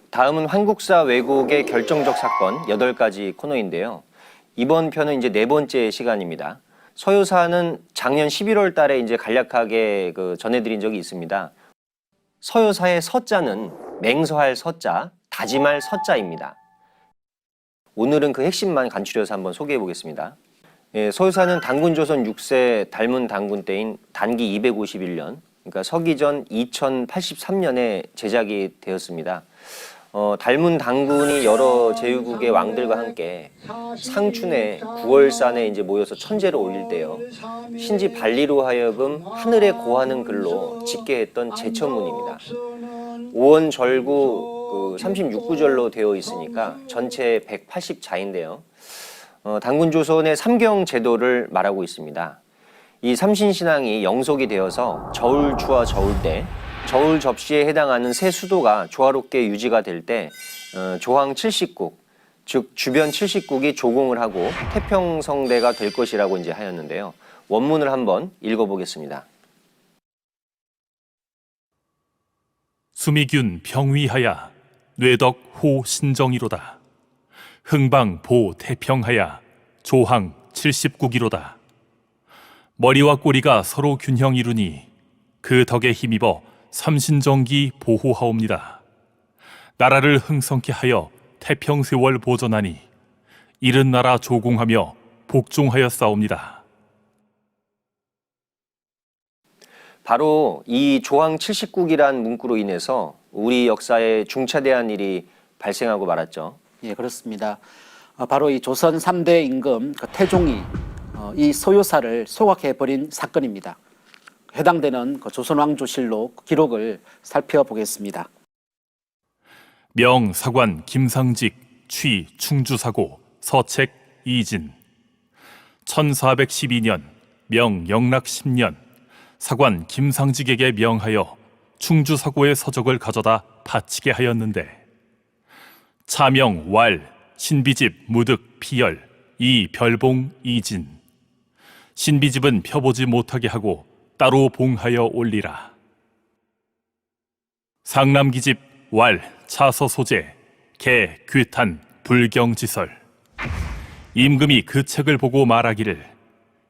다음은 한국사 왜곡의 결정적 사건 8가지 코너인데요. 이번 편은 이제 4번째 시간입니다. 서효사는 작년 11월 달에 이제 간략하게 전해드린 적이 있습니다. 서효사의 서자는 맹서할 서자, 다짐할 서자입니다. 오늘은 그 핵심만 간추려서 한번 소개해 보겠습니다. 서효사는 단군조선 6세 달문 단군 때인 단기 251년, 그러니까 서기전 2083년에 제작이 되었습니다. 달문 단군이 여러 제후국의 왕들과 함께 상춘에 9월산에 이제 모여서 천재를 올릴 때요. 신지 발리로 하여금 하늘에 고하는 글로 짓게 했던 제천문입니다. 5원 절구 36구절로 되어 있으니까 전체 180자인데요. 단군조선의 삼경 제도를 말하고 있습니다. 이 삼신신앙이 영속이 되어서 저울추와 저울대, 저울 접시에 해당하는 세 수도가 조화롭게 유지가 될 때 조항 70국, 즉 주변 70국이 조공을 하고 태평성대가 될 것이라고 이제 하였는데요. 원문을 한번 읽어보겠습니다. 수미균 병위하야 뇌덕 호 신정이로다. 흥방 보 태평하야 조항 70국이로다. 머리와 꼬리가 서로 균형 이루니 그 덕에 힘입어 삼신정기 보호하옵니다. 나라를 흥성케 하여 태평세월 보전하니 이른 나라 조공하며 복종하여 싸웁니다. 바로 이 조항 70국이란 문구로 인해서 우리 역사에 중차대한 일이 발생하고 말았죠. 예, 그렇습니다. 바로 이 조선 3대 임금 태종이 이 서효사를 소각해버린 사건입니다. 해당되는 조선왕조실록 기록을 살펴보겠습니다. 명 사관 김상직 취 충주사고 서책 이진 1412년 명 영락 10년 사관 김상직에게 명하여 충주사고의 서적을 가져다 바치게 하였는데 차명 왈 신비집 무득 피열 이 별봉 이진 신비집은 펴보지 못하게 하고 따로 봉하여 올리라. 상남기집 왈 차서 소재 개 괴탄 불경지설 임금이 그 책을 보고 말하기를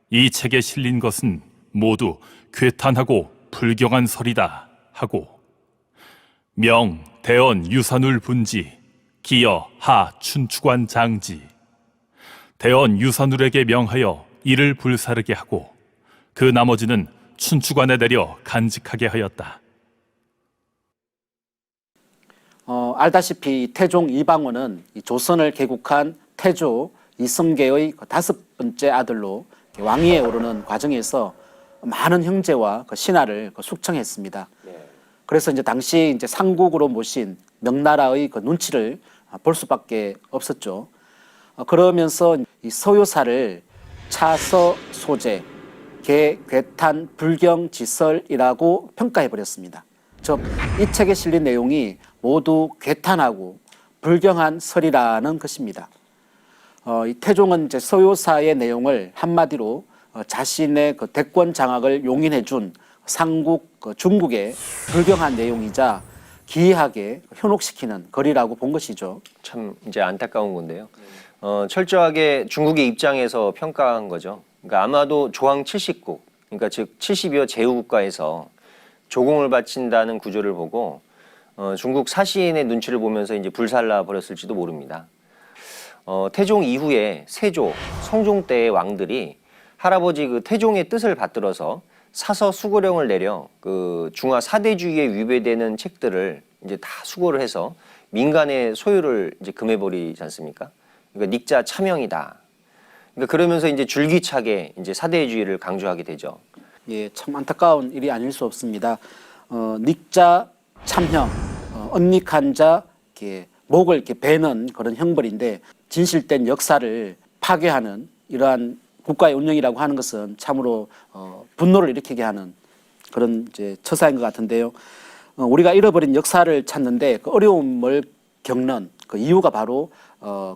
이 책에 실린 것은 모두 괴탄하고 불경한 설이다 하고 명 대언 유산울 분지 기여 하 춘추관 장지 대언 유산울에게 명하여 이를 불사르게 하고 그 나머지는 춘추관에 내려 간직하게 하였다. 알다시피 태종 이방원은 조선을 개국한 태조 이성계의 5번째 아들로 왕위에 오르는 과정에서 많은 형제와 신하를 숙청했습니다. 그래서 이제 당시 이제 상국으로 모신 명나라의 눈치를 볼 수밖에 없었죠. 그러면서 이 서효사를 차서 소재 개, 괴탄, 불경, 지설이라고 평가해 버렸습니다. 즉, 이 책에 실린 내용이 모두 괴탄하고 불경한 설이라는 것입니다. 이 태종은 이제 서효사의 내용을 한마디로 자신의 대권 장악을 용인해 준 상국 중국의 불경한 내용이자 기이하게 현혹시키는 글이라고 본 것이죠. 참 이제 안타까운 건데요. 철저하게 중국의 입장에서 평가한 거죠. 그러니까 아마도 조항 70국, 그러니까 즉 70여 제후국가에서 조공을 바친다는 구조를 보고 중국 사시인의 눈치를 보면서 이제 불살라 버렸을지도 모릅니다. 태종 이후에 세조, 성종 때의 왕들이 할아버지 태종의 뜻을 받들어서 사서 수고령을 내려 중화 사대주의에 위배되는 책들을 이제 다 수고를 해서 민간의 소유를 이제 금해버리지 않습니까? 그러니까 닉자 차명이다. 그러니까 그러면서 이제 줄기차게 이제 사대주의를 강조하게 되죠. 예, 참 안타까운 일이 아닐 수 없습니다. 닉자 참형, 언닉한 자, 목을 이렇게 베는 그런 형벌인데 진실된 역사를 파괴하는 이러한 국가의 운영이라고 하는 것은 참으로 분노를 일으키게 하는 그런 이제 처사인 것 같은데요. 우리가 잃어버린 역사를 찾는데 그 어려움을 겪는 그 이유가 바로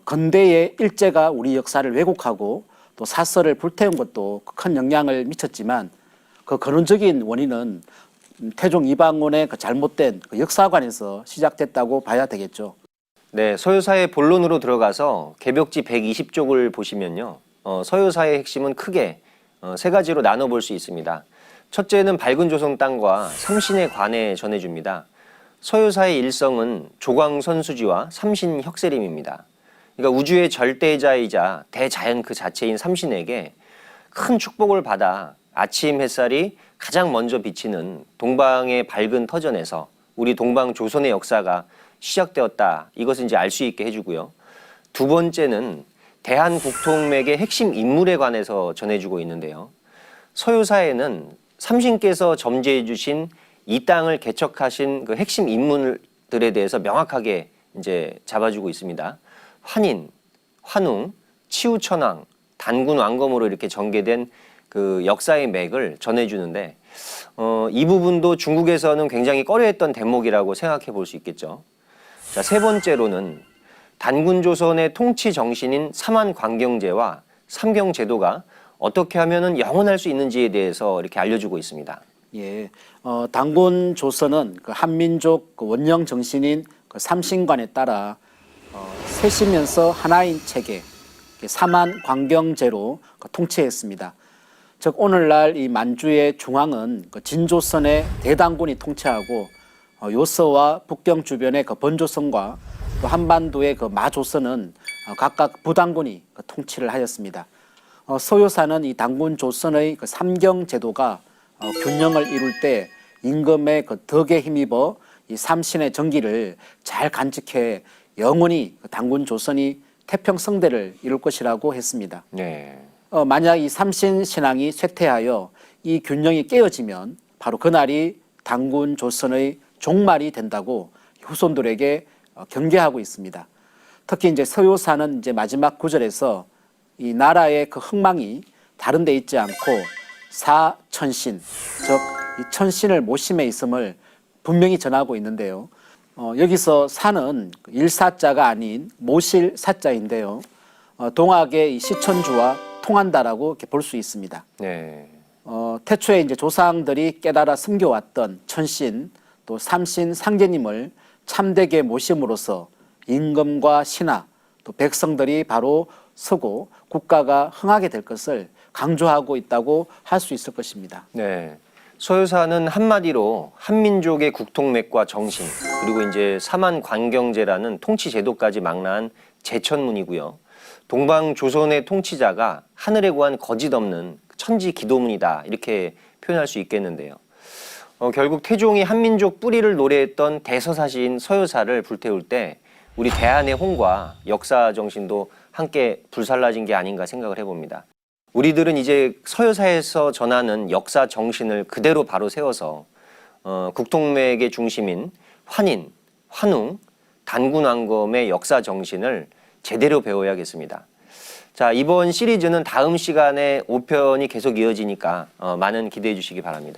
근대의 일제가 우리 역사를 왜곡하고 또 사설을 불태운 것도 큰 영향을 미쳤지만 그 근원적인 원인은 태종 이방원의 그 잘못된 그 역사관에서 시작됐다고 봐야 되겠죠. 네, 서유사의 본론으로 들어가서 개벽지 120쪽을 보시면요. 서유사의 핵심은 크게 세 가지로 나눠볼 수 있습니다. 첫째는 밝은 조선 땅과 삼신에 관해 전해줍니다. 서유사의 일성은 조광선수지와 삼신 혁세림입니다. 그러니까 우주의 절대자이자 대자연 그 자체인 삼신에게 큰 축복을 받아 아침 햇살이 가장 먼저 비치는 동방의 밝은 터전에서 우리 동방 조선의 역사가 시작되었다. 이것을 이제 알 수 있게 해주고요. 두 번째는 대한국통맥의 핵심 인물에 관해서 전해주고 있는데요. 서유사에는 삼신께서 점지해 주신 이 땅을 개척하신 그 핵심 인물들에 대해서 명확하게 이제 잡아주고 있습니다. 환인, 환웅, 치우천왕, 단군 왕검으로 이렇게 전개된 그 역사의 맥을 전해주는데 이 부분도 중국에서는 굉장히 꺼려했던 대목이라고 생각해 볼 수 있겠죠. 자, 세 번째로는 단군 조선의 통치 정신인 삼한광경제와 삼경제도가 어떻게 하면은 영원할 수 있는지에 대해서 이렇게 알려주고 있습니다. 예, 단군 조선은 그 한민족 그 원령 정신인 그 삼신관에 따라 셋이면서 하나인 체계, 삼한광경제로 그 통치했습니다. 즉 오늘날 이 만주의 중앙은 그 진조선의 대단군이 통치하고 요서와 북경 주변의 그 번조선과 또 한반도의 그 마조선은 각각 부단군이 그 통치를 하였습니다. 서유사는 이 단군 조선의 그 삼경 제도가 균형을 이룰 때 임금의 그 덕에 힘입어 이 삼신의 정기를 잘 간직해 영원히 그 단군 조선이 태평성대를 이룰 것이라고 했습니다. 네. 만약 이 삼신 신앙이 쇠퇴하여 이 균형이 깨어지면 바로 그날이 단군 조선의 종말이 된다고 후손들에게 경계하고 있습니다. 특히 이제 서유사는 이제 마지막 구절에서 이 나라의 그 흥망이 다른 데 있지 않고 사천신, 즉 이 천신을 모심에 있음을 분명히 전하고 있는데요. 여기서 사는 일사자가 아닌 모실 사자인데요. 동학의 이 시천주와 통한다라고 이렇게 볼 수 있습니다. 네. 태초에 이제 조상들이 깨달아 숨겨왔던 천신 또 삼신 상제님을 참되게 모심으로써 임금과 신하 또 백성들이 바로 서고 국가가 흥하게 될 것을 강조하고 있다고 할 수 있을 것입니다. 네. 서유사는 한마디로 한민족의 국통맥과 정신, 그리고 이제 삼한관경제라는 통치 제도까지 망라한 제천문이고요. 동방 조선의 통치자가 하늘에 구한 거짓 없는 천지 기도문이다, 이렇게 표현할 수 있겠는데요. 결국 태종이 한민족 뿌리를 노래했던 대서사시인 서유사를 불태울 때 우리 대한의 홍과 역사 정신도 함께 불살라진 게 아닌가 생각을 해봅니다. 우리들은 이제 서유사에서 전하는 역사 정신을 그대로 바로 세워서 국통맥의 중심인 환인, 환웅, 단군왕검의 역사 정신을 제대로 배워야겠습니다. 자, 이번 시리즈는 다음 시간에 5편이 계속 이어지니까 많은 기대해 주시기 바랍니다.